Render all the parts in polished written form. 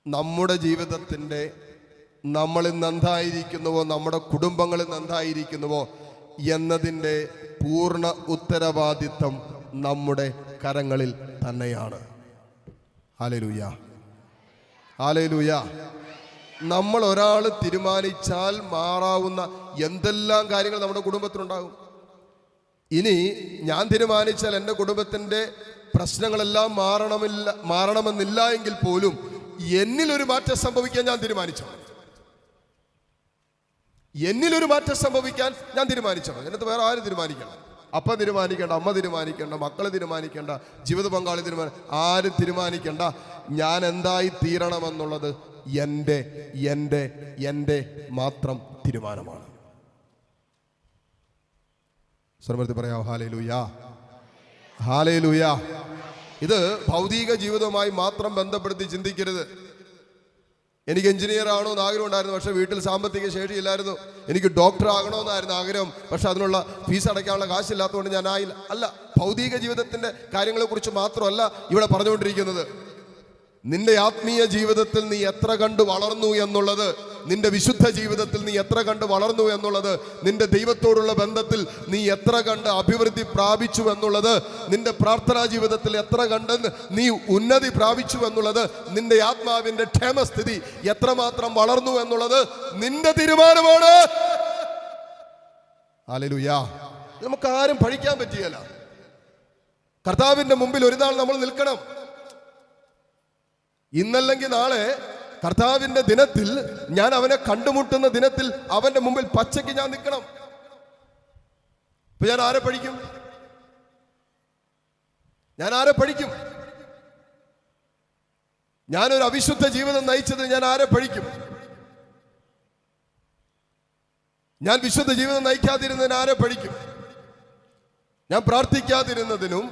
നമ്മുടെ ജീവിതത്തിൻ്റെ നമ്മളിൽ നന്നായിരിക്കുന്നുവോ, നമ്മുടെ കുടുംബങ്ങളിൽ നന്നായിരിക്കുന്നുവോ എന്നതിൻ്റെ പൂർണ്ണ ഉത്തരവാദിത്വം നമ്മുടെ കരങ്ങളിൽ തന്നെയാണ്. Hallelujah, hallelujah. നമ്മൾ ഒരാൾ തീരുമാനിച്ചാൽ മാറാവുന്ന എന്തെല്ലാം കാര്യങ്ങൾ നമ്മുടെ കുടുംബത്തിനുണ്ടാകും. ഇനി ഞാൻ തീരുമാനിച്ചാൽ എൻ്റെ കുടുംബത്തിൻ്റെ പ്രശ്നങ്ങളെല്ലാം മാറണമെന്നില്ല എങ്കിൽ പോലും എന്നിലൊരു മാറ്റം സംഭവിക്കാൻ ഞാൻ തീരുമാനിച്ചു. എന്നിലൊരു മാറ്റം സംഭവിക്കാൻ ഞാൻ തീരുമാനിച്ചു. എന്നിട്ട് വേറെ ആരും തീരുമാനിക്കണം. അപ്പൻ തീരുമാനിക്കേണ്ട, അമ്മ തീരുമാനിക്കേണ്ട, മക്കൾ തീരുമാനിക്കേണ്ട, ജീവിത പങ്കാളി ആരും തീരുമാനിക്കേണ്ട. ഞാൻ എന്തായി തീരണമെന്നുള്ളത് എൻ്റെ എൻ്റെ എൻ്റെ മാത്രം തീരുമാനമാണ്. സ്വരത്തിൽ പറയാം ഹല്ലേലൂയ, ഹല്ലേലൂയ. ഇത് ഭൗതിക ജീവിതവുമായി മാത്രം ബന്ധപ്പെടുത്തി ചിന്തിക്കരുത്. എനിക്ക് എഞ്ചിനീയർ ആകണമെന്ന് ആഗ്രഹം ഉണ്ടായിരുന്നു, പക്ഷേ വീട്ടിൽ സാമ്പത്തിക ശേഷിയില്ലായിരുന്നു. എനിക്ക് ഡോക്ടർ ആകണമെന്നായിരുന്നു ആഗ്രഹം, പക്ഷെ അതിനുള്ള ഫീസ് അടയ്ക്കാനുള്ള കാശില്ലാത്തതുകൊണ്ട് ഞാൻ ആയില്ല. അല്ല, ഭൗതിക ജീവിതത്തിൻ്റെ കാര്യങ്ങളെക്കുറിച്ച് മാത്രമല്ല ഇവിടെ പറഞ്ഞുകൊണ്ടിരിക്കുന്നത്. നിന്റെ ആത്മീയ ജീവിതത്തിൽ നീ എത്ര കണ്ട് വളർന്നു എന്നുള്ളത്, നിന്റെ വിശുദ്ധ ജീവിതത്തിൽ നീ എത്ര കണ്ട് വളർന്നു എന്നുള്ളത്, നിന്റെ ദൈവത്തോടുള്ള ബന്ധത്തിൽ നീ എത്ര കണ്ട് അഭിവൃദ്ധി പ്രാപിച്ചു എന്നുള്ളത്, നിന്റെ പ്രാർത്ഥനാ ജീവിതത്തിൽ എത്ര കണ്ട് നീ ഉന്നതി പ്രാപിച്ചു എന്നുള്ളത്, നിന്റെ ആത്മാവിന്റെ ക്ഷേമസ്ഥിതി എത്രമാത്രം വളർന്നു എന്നുള്ളത് നിന്റെ തീരുമാനമാണ്. ഹല്ലേലൂയ. നമുക്ക് ആരും പഠിക്കാൻ പറ്റിയല്ല. കർത്താവിന്റെ മുമ്പിൽ ഒരു നാൾ നമ്മൾ നിൽക്കണം. ഇന്നല്ലെങ്കിൽ നാളെ കർത്താവിന്റെ ദിനത്തിൽ, ഞാൻ അവനെ കണ്ടുമുട്ടുന്ന ദിനത്തിൽ അവന്റെ മുമ്പിൽ പച്ചയ്ക്ക് ഞാൻ നിൽക്കണം. ഇപ്പൊ ഞാൻ ആരെ പഠിക്കും? ഞാൻ ആരെ പഠിക്കും? ഞാനൊരു അവിശുദ്ധ ജീവിതം നയിച്ചത് ഞാൻ ആരെ പഠിക്കും? ഞാൻ വിശുദ്ധ ജീവിതം നയിക്കാതിരുന്നതിന് ആരെ പഠിക്കും? ഞാൻ പ്രാർത്ഥിക്കാതിരുന്നതിനും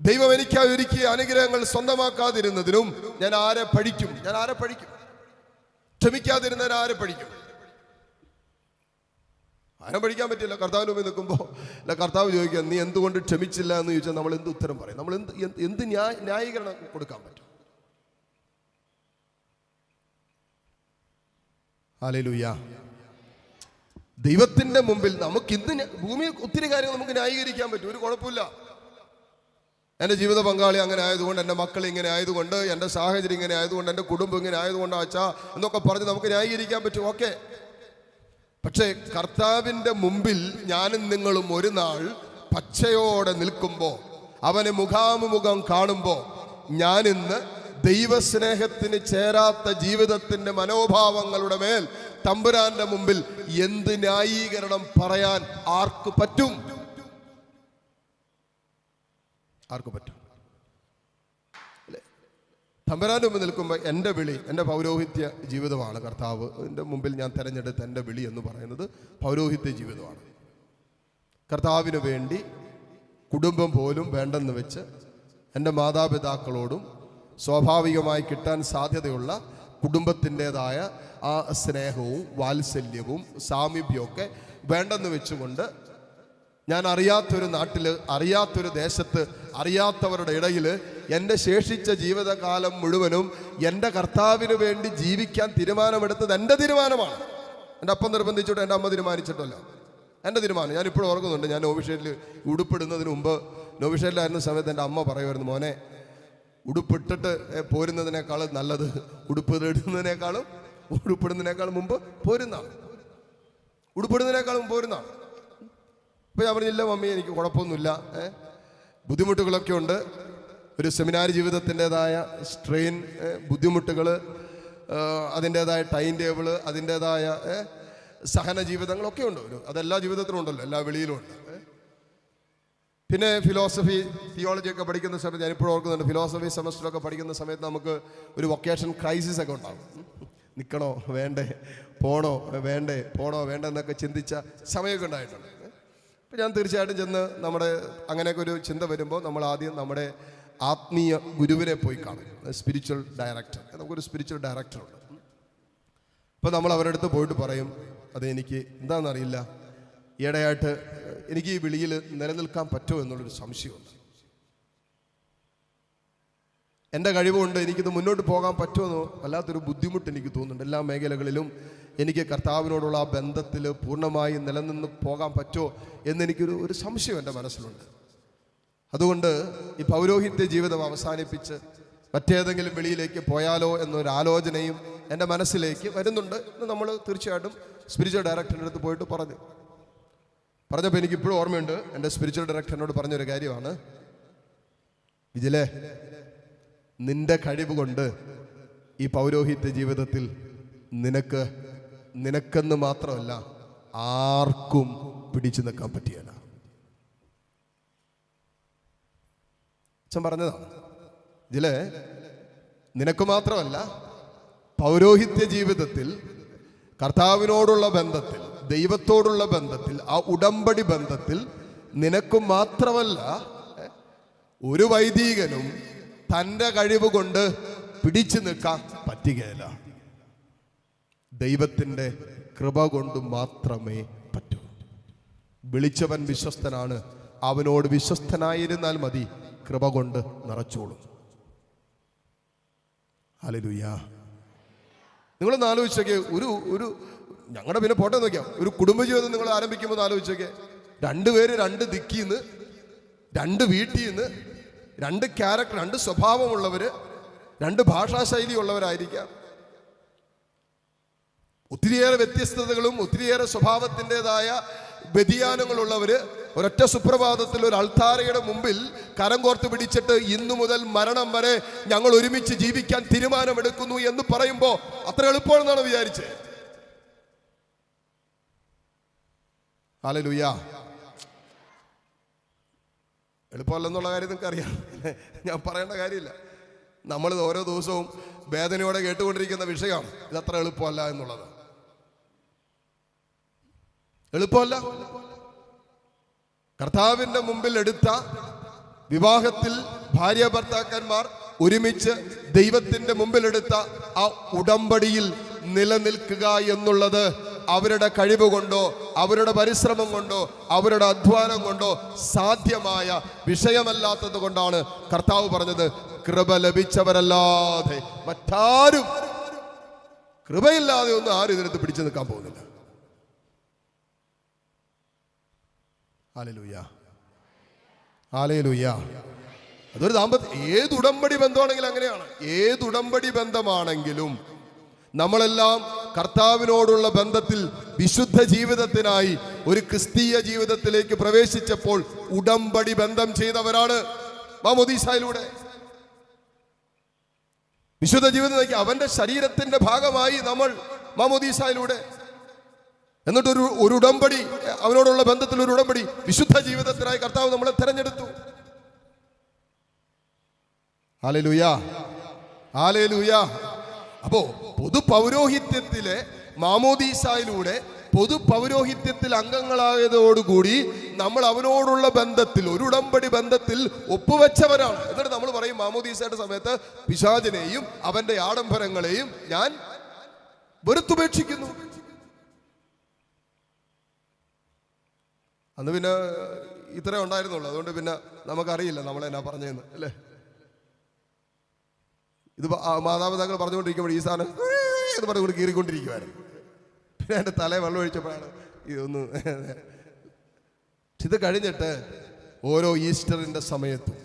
ദൈവം എനിക്കായി ഒരുക്കിയ അനുഗ്രഹങ്ങൾ സ്വന്തമാക്കാതിരുന്നതിനും ഞാൻ ആരെ പഠിക്കും? ഞാൻ ആരെ പഠിക്കും? ക്ഷമിക്കാതിരുന്നതിന് ആരെ പഠിക്കും? ആരും പഠിക്കാൻ പറ്റില്ല. കർത്താവിന് മുമ്പിൽ നിൽക്കുമ്പോൾ അല്ല, കർത്താവ് ചോദിക്കുക നീ എന്തുകൊണ്ട് ക്ഷമിച്ചില്ല എന്ന് ചോദിച്ചാൽ നമ്മൾ എന്ത് ഉത്തരം പറയും? നമ്മൾ എന്ത് ന്യായീകരണം കൊടുക്കാൻ പറ്റും? ഹല്ലേലൂയ. ദൈവത്തിന്റെ മുമ്പിൽ നമുക്ക് ഇന്ന് ഭൂമിയിൽ ഒത്തിരി കാര്യങ്ങൾ നമുക്ക് ന്യായീകരിക്കാൻ പറ്റും, ഒരു കുഴപ്പമില്ല. എൻ്റെ ജീവിത പങ്കാളി അങ്ങനെ ആയതുകൊണ്ട്, എൻ്റെ മക്കൾ ഇങ്ങനെ ആയതുകൊണ്ട്, എൻ്റെ സാഹചര്യം ഇങ്ങനെ ആയതുകൊണ്ട്, എൻ്റെ കുടുംബം ഇങ്ങനെ ആയതുകൊണ്ട് അച്ഛാ എന്നൊക്കെ പറഞ്ഞ് നമുക്ക് ന്യായീകരിക്കാൻ പറ്റും, ഓക്കെ. പക്ഷേ കർത്താവിൻ്റെ മുമ്പിൽ ഞാനും നിങ്ങളും ഒരു നാൾ പച്ചയോടെ നിൽക്കുമ്പോൾ, അവനെ മുഖാമുഖം കാണുമ്പോൾ, ഞാനിന്ന് ദൈവസ്നേഹത്തിന് ചേരാത്ത ജീവിതത്തിൻ്റെ മനോഭാവങ്ങളുടെ മേൽ തമ്പുരാന്റെ മുമ്പിൽ എന്ത് ന്യായീകരണം പറയാൻ ആർക്ക് പറ്റും? ആർക്ക് പറ്റും? അല്ലേ? തമ്പുരാന്റെ മുമ്പിൽ നിൽക്കുമ്പോൾ എൻ്റെ വിളി, എൻ്റെ പൗരോഹിത്യ ജീവിതമാണ്. കർത്താവ് എൻ്റെ മുമ്പിൽ ഞാൻ തിരഞ്ഞെടുത്ത എൻ്റെ വിളി എന്ന് പറയുന്നത് പൗരോഹിത്യ ജീവിതമാണ്. കർത്താവിന് വേണ്ടി കുടുംബം പോലും വേണ്ടെന്ന് വെച്ച് എൻ്റെ മാതാപിതാക്കളോടും സ്വാഭാവികമായി കിട്ടാൻ സാധ്യതയുള്ള കുടുംബത്തിൻ്റെതായ ആ സ്നേഹവും വാത്സല്യവും സാമീപ്യമൊക്കെ വേണ്ടെന്ന് വെച്ചുകൊണ്ട് ഞാൻ അറിയാത്തൊരു നാട്ടിൽ, അറിയാത്തൊരു ദേശത്ത്, അറിയാത്തവരുടെ ഇടയിൽ എൻ്റെ ശേഷിച്ച ജീവിതകാലം മുഴുവനും എൻ്റെ കർത്താവിന് വേണ്ടി ജീവിക്കാൻ തീരുമാനമെടുത്തത് എൻ്റെ തീരുമാനമാണ്. എൻ്റെ അപ്പം നിർബന്ധിച്ചിട്ടോ എൻ്റെ അമ്മ തീരുമാനിച്ചിട്ടല്ല, എൻ്റെ തീരുമാനം. ഞാനിപ്പോഴും ഓർക്കുന്നുണ്ട്, ഞാൻ നോവിഷേരിൽ ഉടുപ്പിടുന്നതിന് മുമ്പ്, നോവിഷേരിലായിരുന്ന സമയത്ത് എൻ്റെ അമ്മ പറയുമായിരുന്നു, മോനെ ഉടുപ്പിട്ടിട്ട് പോരുന്നതിനേക്കാൾ നല്ലത് ഉടുപ്പിടുന്നതിനേക്കാളും മുമ്പ് പോരുന്നതാണ്, ഉടുപ്പിടുന്നതിനേക്കാളും പോരുന്നതാണ്. ഇപ്പം ഞാൻ പറഞ്ഞില്ല മമ്മി എനിക്ക് കുഴപ്പമൊന്നുമില്ല, ബുദ്ധിമുട്ടുകളൊക്കെ ഉണ്ട്, ഒരു സെമിനാരി ജീവിതത്തിൻ്റെതായ സ്ട്രെയിൻ, ബുദ്ധിമുട്ടുകൾ, അതിൻ്റെതായ ടൈം ടേബിള്, അതിൻ്റെതായ സഹന ജീവിതങ്ങളൊക്കെ ഉണ്ട്. അതെല്ലാ ജീവിതത്തിലും ഉണ്ടല്ലോ, എല്ലാ വെളിയിലും ഉണ്ട്. പിന്നെ ഫിലോസഫി, തിയോളജിയൊക്കെ പഠിക്കുന്ന സമയത്ത് ഞാനിപ്പോഴും ഓർക്കുന്നുണ്ട്, ഫിലോസഫി സെമസ്റ്ററൊക്കെ പഠിക്കുന്ന സമയത്ത് നമുക്ക് ഒരു വൊക്കേഷൻ ക്രൈസിസ് ഒക്കെ ഉണ്ടാകും. നിൽക്കണോ വേണ്ടേ, പോണോ വേണ്ടേ എന്നൊക്കെ ചിന്തിച്ച സമയമൊക്കെ ഉണ്ടായിട്ടുണ്ട്. അപ്പം ഞാൻ തീർച്ചയായിട്ടും ചെന്ന് നമ്മുടെ അങ്ങനെയൊക്കെ ഒരു ചിന്ത വരുമ്പോൾ നമ്മൾ ആദ്യം നമ്മുടെ ആത്മീയ ഗുരുവിനെ പോയി കാണും, സ്പിരിച്വൽ ഡയറക്ടർ. നമുക്കൊരു സ്പിരിച്വൽ ഡയറക്ടറുണ്ട്. അപ്പോൾ നമ്മൾ അവരുടെ അടുത്ത് പോയിട്ട് പറയും, അതെനിക്ക് എന്താണെന്നറിയില്ല, ഈയിടെയായിട്ട് എനിക്ക് ഈ വിളിയിൽ നിലനിൽക്കാൻ പറ്റുമോ എന്നുള്ളൊരു സംശയമുണ്ട്. എൻ്റെ കഴിവുകൊണ്ട് എനിക്കിത് മുന്നോട്ട് പോകാൻ പറ്റുമെന്നോ വല്ലാത്തൊരു ബുദ്ധിമുട്ട് എനിക്ക് തോന്നുന്നുണ്ട്. എല്ലാ മേഖലകളിലും എനിക്ക് കർത്താവിനോടുള്ള ആ ബന്ധത്തിൽ പൂർണ്ണമായി നിലനിന്ന് പോകാൻ പറ്റുമോ എന്നെനിക്കൊരു സംശയം എൻ്റെ മനസ്സിലുണ്ട്. അതുകൊണ്ട് ഈ പൗരോഹിത്യ ജീവിതം അവസാനിപ്പിച്ച് മറ്റേതെങ്കിലും വെളിയിലേക്ക് പോയാലോ എന്നൊരാലോചനയും എൻ്റെ മനസ്സിലേക്ക് വരുന്നുണ്ട്. നമ്മൾ തീർച്ചയായിട്ടും സ്പിരിച്വൽ ഡയറക്ടറിൻ്റെ അടുത്ത് പോയിട്ട് പറഞ്ഞപ്പോൾ എനിക്കിപ്പോഴും ഓർമ്മയുണ്ട്. എൻ്റെ സ്പിരിച്വൽ ഡയറക്ടർ എന്നോട് പറഞ്ഞൊരു കാര്യമാണ്, വിജിലേ, നിന്റെ കഴിവ് കൊണ്ട് ഈ പൗരോഹിത്യ ജീവിതത്തിൽ നിനക്കെന്ന് മാത്രമല്ല ആർക്കും പിടിച്ചു നിൽക്കാൻ പറ്റിയല്ല. അച്ഛൻ പറഞ്ഞതാണ്, ഇതിലെ നിനക്ക് മാത്രമല്ല പൗരോഹിത്യ ജീവിതത്തിൽ കർത്താവിനോടുള്ള ബന്ധത്തിൽ, ദൈവത്തോടുള്ള ബന്ധത്തിൽ, ആ ഉടമ്പടി ബന്ധത്തിൽ നിനക്ക് മാത്രമല്ല ഒരു വൈദികനും തൻ്റെ കഴിവ് കൊണ്ട് പിടിച്ചു നിൽക്കാൻ പറ്റുകയില്ല. ദൈവത്തിൻ്റെ കൃപ കൊണ്ട് മാത്രമേ പറ്റൂ. വിളിച്ചവൻ വിശ്വസ്തനാണ്, അവനോട് വിശ്വസ്തനായിരുന്നാൽ മതി, കൃപ കൊണ്ട് നിറച്ചോളും. ഹല്ലേലൂയ. നിങ്ങളൊന്ന് ആലോചിച്ചൊക്കെ, ഒരു ഞങ്ങളുടെ പിന്നെ പോട്ടെ നോക്കിയാൽ, ഒരു കുടുംബജീവിതം നിങ്ങൾ ആരംഭിക്കുമ്പോൾ ആലോചിച്ചൊക്കെ, രണ്ടുപേര് രണ്ട് ദിക്കിന്ന്, രണ്ട് വീട്ടിൽ നിന്ന്, രണ്ട് ക്യാരക്ടർ, രണ്ട് സ്വഭാവമുള്ളവർ, രണ്ട് ഭാഷാശൈലി ഉള്ളവരായിരിക്കാം. ഒത്തിരിയേറെ വ്യത്യസ്തതകളും ഒത്തിരിയേറെ സ്വഭാവത്തിൻ്റെതായ വ്യതിയാനങ്ങളുള്ളവർ ഒരൊറ്റ സുപ്രഭാതത്തിൽ ഒരു അൾത്താരയുടെ മുമ്പിൽ കരം കോർത്ത് പിടിച്ചിട്ട് ഇന്നു മുതൽ മരണം വരെ ഞങ്ങൾ ഒരുമിച്ച് ജീവിക്കാൻ തീരുമാനമെടുക്കുന്നു എന്ന് പറയുമ്പോൾ അത്ര എളുപ്പമാണെന്നാണ് വിചാരിച്ചത്. ഹല്ലേലൂയ. എളുപ്പമല്ലെന്നുള്ള കാര്യം നിങ്ങൾക്ക് അറിയാം, ഞാൻ പറയേണ്ട കാര്യമില്ല. നമ്മൾ ഓരോ ദിവസവും വേദനയോടെ കേട്ടുകൊണ്ടിരിക്കുന്ന വിഷയമാണ് ഇതത്ര എളുപ്പമല്ല എന്നുള്ളത്. എളുപ്പമല്ല. കർത്താവിൻ്റെ മുമ്പിൽ എടുത്ത വിവാഹത്തിൽ ഭാര്യ ഭർത്താക്കന്മാർ ഒരുമിച്ച് ദൈവത്തിൻ്റെ മുമ്പിലെടുത്ത ആ ഉടമ്പടിയിൽ നിലനിൽക്കുക എന്നുള്ളത് അവരുടെ കഴിവ് കൊണ്ടോ അവരുടെ പരിശ്രമം കൊണ്ടോ അവരുടെ അധ്വാനം കൊണ്ടോ സാധ്യമായ വിഷയമല്ലാത്തത് കൊണ്ടാണ് കർത്താവ് പറഞ്ഞത്, കൃപ ലഭിച്ചവരല്ലാതെ മറ്റാരും, കൃപയില്ലാതെ ഒന്നും ആരും ഇതിനകത്ത് പിടിച്ചു നിൽക്കാൻ പോകുന്നില്ല. Hallelujah, hallelujah. അതൊരു ഏത് ഉടമ്പടി ബന്ധമാണെങ്കിലും അങ്ങനെയാണ്. ഏത് ഉടമ്പടി ബന്ധമാണെങ്കിലും നമ്മളെല്ലാം കർത്താവിനോടുള്ള ബന്ധത്തിൽ വിശുദ്ധ ജീവിതത്തിനായി ഒരു ക്രിസ്തീയ ജീവിതത്തിലേക്ക് പ്രവേശിച്ചപ്പോൾ ഉടമ്പടി ബന്ധം ചെയ്തവരാണ്. മാമോദീസായിലൂടെ വിശുദ്ധ ജീവിതത്തിലേക്ക് അവന്റെ ശരീരത്തിന്റെ ഭാഗമായി നമ്മൾ മാമോദീസായിലൂടെ, എന്നിട്ട് ഒരു ഉടമ്പടി, അവനോടുള്ള ബന്ധത്തിൽ ഒരു ഉടമ്പടി, വിശുദ്ധ ജീവിതത്തിനായി കർത്താവ് നമ്മളെ തെരഞ്ഞെടുത്തു. Hallelujah, hallelujah. അപ്പോ പൊതു പൗരോഹിത്യത്തിലെ മാമോദീസായിലൂടെ പൊതു പൗരോഹിത്യത്തിൽ അംഗങ്ങളായതോടുകൂടി നമ്മൾ അവനോടുള്ള ബന്ധത്തിൽ, ഒരു ഉടമ്പടി ബന്ധത്തിൽ ഒപ്പുവെച്ചവരാണ്. എന്നിട്ട് നമ്മൾ പറയും മാമോദീസയുടെ സമയത്ത് പിശാചിനെയും അവന്റെ ആഡംബരങ്ങളെയും ഞാൻ വെറുത്തുപേക്ഷിക്കുന്നു. അന്ന് പിന്നെ ഇത്രേ ഉണ്ടായിരുന്നുള്ളൂ, അതുകൊണ്ട് പിന്നെ നമുക്കറിയില്ല നമ്മളെന്നാ പറഞ്ഞതെന്ന്, അല്ലേ? ഇത് മാതാപിതാക്കൾ പറഞ്ഞുകൊണ്ടിരിക്കുമ്പോൾ ഈ സാധനം എന്ന് പറഞ്ഞുകൊണ്ട് കീറിക്കൊണ്ടിരിക്കുവായിരുന്നു. പിന്നെ എൻ്റെ തലയെ വെള്ളം ഒഴിച്ചപ്പോഴാണ് ഇതൊന്ന്. ഇത് കഴിഞ്ഞിട്ട് ഓരോ ഈസ്റ്ററിൻ്റെ സമയത്തും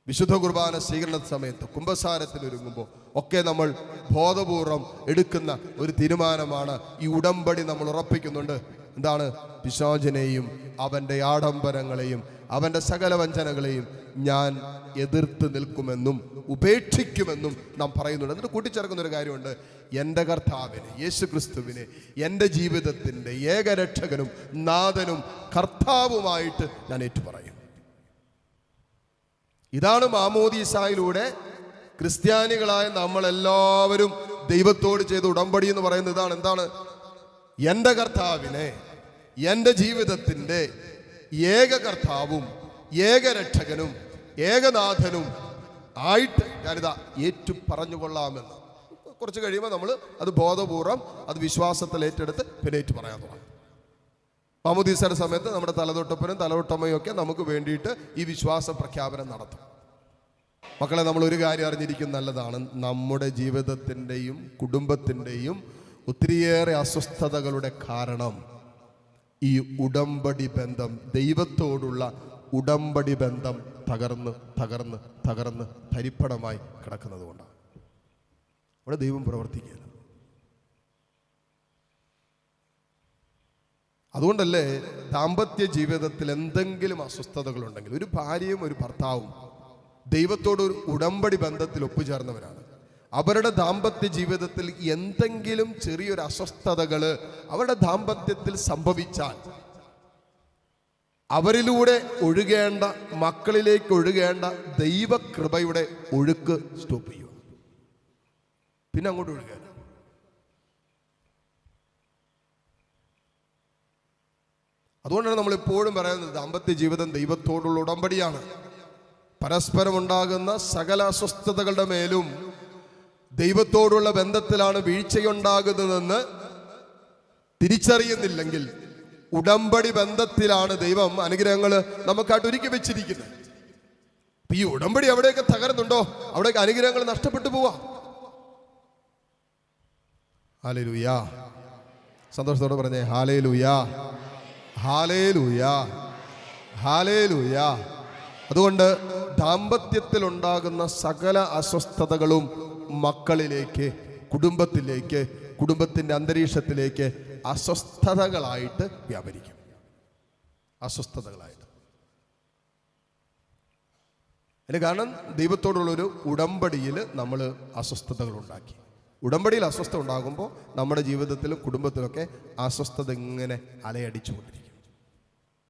വിശുദ്ധ കുർബാന സ്വീകരണ സമയത്ത് കുമ്പസാരത്തിനൊരുങ്ങുമ്പോൾ ഒക്കെ നമ്മൾ ബോധപൂർവം എടുക്കുന്ന ഒരു തീരുമാനമാണ്, ഈ ഉടമ്പടി നമ്മൾ ഉറപ്പിക്കുന്നുണ്ട്. എന്താണ്? പിശാചിനെയും അവൻ്റെ ആഡംബരങ്ങളെയും അവൻ്റെ സകല വഞ്ചനകളെയും ഞാൻ എതിർത്ത് നിൽക്കുമെന്നും ഉപേക്ഷിക്കുമെന്നും നാം പറയുന്നുണ്ട്. എന്നിട്ട് കൂട്ടിച്ചേർക്കുന്നൊരു കാര്യമുണ്ട്, എൻ്റെ കർത്താവിനെ, യേശു ക്രിസ്തുവിനെ എൻ്റെ ജീവിതത്തിൻ്റെ ഏകരക്ഷകനും നാഥനും കർത്താവുമായിട്ട് ഞാൻ ഏറ്റുപറയും. ഇതാണ് മാമോദീസായിലൂടെ ക്രിസ്ത്യാനികളായ നമ്മളെല്ലാവരും ദൈവത്തോട് ചെയ്ത ഉടമ്പടി എന്ന് പറയുന്നത്. ഇതാണ്. എന്താണ്? എൻ്റെ കർത്താവിനെ എൻ്റെ ജീവിതത്തിൻ്റെ ഏക കർത്താവും ഏകരക്ഷകനും ഏകനാഥനും ആയിട്ട് ഞാനിതാ ഏറ്റു പറഞ്ഞുകൊള്ളാമെന്ന്. കുറച്ച് കഴിയുമ്പോൾ നമ്മൾ അത് ബോധപൂർവം അത് വിശ്വാസത്തിൽ ഏറ്റെടുത്ത് പിന്നെ ഏറ്റു പറയാൻ തുടങ്ങും. മാമോദീസയുടെ സമയത്ത് നമ്മുടെ തലതൊട്ടപ്പനും തലതൊട്ടമ്മയും ഒക്കെ നമുക്ക് വേണ്ടിയിട്ട് ഈ വിശ്വാസ പ്രഖ്യാപനം നടത്തും. മക്കളെ, നമ്മൾ ഒരു കാര്യം അറിഞ്ഞിരിക്കുന്നത് നല്ലതാണ്. നമ്മുടെ ജീവിതത്തിൻ്റെയും കുടുംബത്തിൻ്റെയും ഒത്തിരിയേറെ അസ്വസ്ഥതകളുടെ കാരണം ഈ ഉടമ്പടി ബന്ധം, ദൈവത്തോടുള്ള ഉടമ്പടി ബന്ധം തകർന്ന് തകർന്ന് തകർന്ന് തരിപ്പണമായി കിടക്കുന്നത് കൊണ്ടാണ്. അവിടെ ദൈവം പ്രവർത്തിക്കുകയില്ല. അതുകൊണ്ടല്ലേ ദാമ്പത്യ ജീവിതത്തിൽ എന്തെങ്കിലും അസ്വസ്ഥതകളുണ്ടെങ്കിൽ ഒരു ഭാര്യയും ഒരു ഭർത്താവും ദൈവത്തോട് ഒരു ഉടമ്പടി ബന്ധത്തിൽ ഒപ്പുചേർന്നവരാണ്. അവരുടെ ദാമ്പത്യ ജീവിതത്തിൽ എന്തെങ്കിലും ചെറിയൊരു അസ്വസ്ഥതകൾ അവരുടെ ദാമ്പത്യത്തിൽ സംഭവിച്ചാൽ അവരിലൂടെ ഒഴുകേണ്ട, മക്കളിലേക്ക് ഒഴുകേണ്ട ദൈവകൃപയുടെ ഒഴുക്ക് സ്റ്റോപ്പ് ചെയ്യുക. പിന്നെ അങ്ങോട്ട് ഒഴുകാൻ. അതുകൊണ്ടാണ് നമ്മൾ എപ്പോഴും പറയുന്നത് ദാമ്പത്യ ജീവിതം ദൈവത്തോടുള്ള ഉടമ്പടിയാണ്. പരസ്പരം ഉണ്ടാകുന്ന സകല അസ്വസ്ഥതകളുടെ മേലും ദൈവത്തോടുള്ള ബന്ധത്തിലാണ് വീഴ്ചയുണ്ടാകുന്നതെന്ന് തിരിച്ചറിയുന്നില്ലെങ്കിൽ ഉടമ്പടി ബന്ധത്തിലാണ് ദൈവം അനുഗ്രഹങ്ങൾ നമുക്കായിട്ട് ഒരുക്കി വെച്ചിരിക്കുന്നത്. ഈ ഉടമ്പടി എവിടെയൊക്കെ തകരുന്നുണ്ടോ അവിടെയൊക്കെ അനുഗ്രഹങ്ങൾ നഷ്ടപ്പെട്ടു പോവാ. ഹല്ലേലൂയാ. സന്തോഷത്തോടെ പറഞ്ഞേ ഹല്ലേലൂയാ, ഹല്ലേലൂയാ, ഹല്ലേലൂയാ. അതുകൊണ്ട് ദാമ്പത്യത്തിൽ ഉണ്ടാകുന്ന സകല അസ്വസ്ഥതകളും മക്കളിലേക്ക്, കുടുംബത്തിലേക്ക്, കുടുംബത്തിൻ്റെ അന്തരീക്ഷത്തിലേക്ക് അസ്വസ്ഥതകളായിട്ട് വ്യാപരിക്കും. അസ്വസ്ഥതകളായിട്ട്. അതിന് കാരണം ദൈവത്തോടുള്ളൊരു ഉടമ്പടിയിൽ നമ്മൾ അസ്വസ്ഥതകൾ ഉണ്ടാക്കി. ഉടമ്പടിയിൽ അസ്വസ്ഥത ഉണ്ടാകുമ്പോൾ നമ്മുടെ ജീവിതത്തിലും കുടുംബത്തിലൊക്കെ അസ്വസ്ഥത ഇങ്ങനെ അലയടിച്ചുകൊണ്ടിരിക്കും.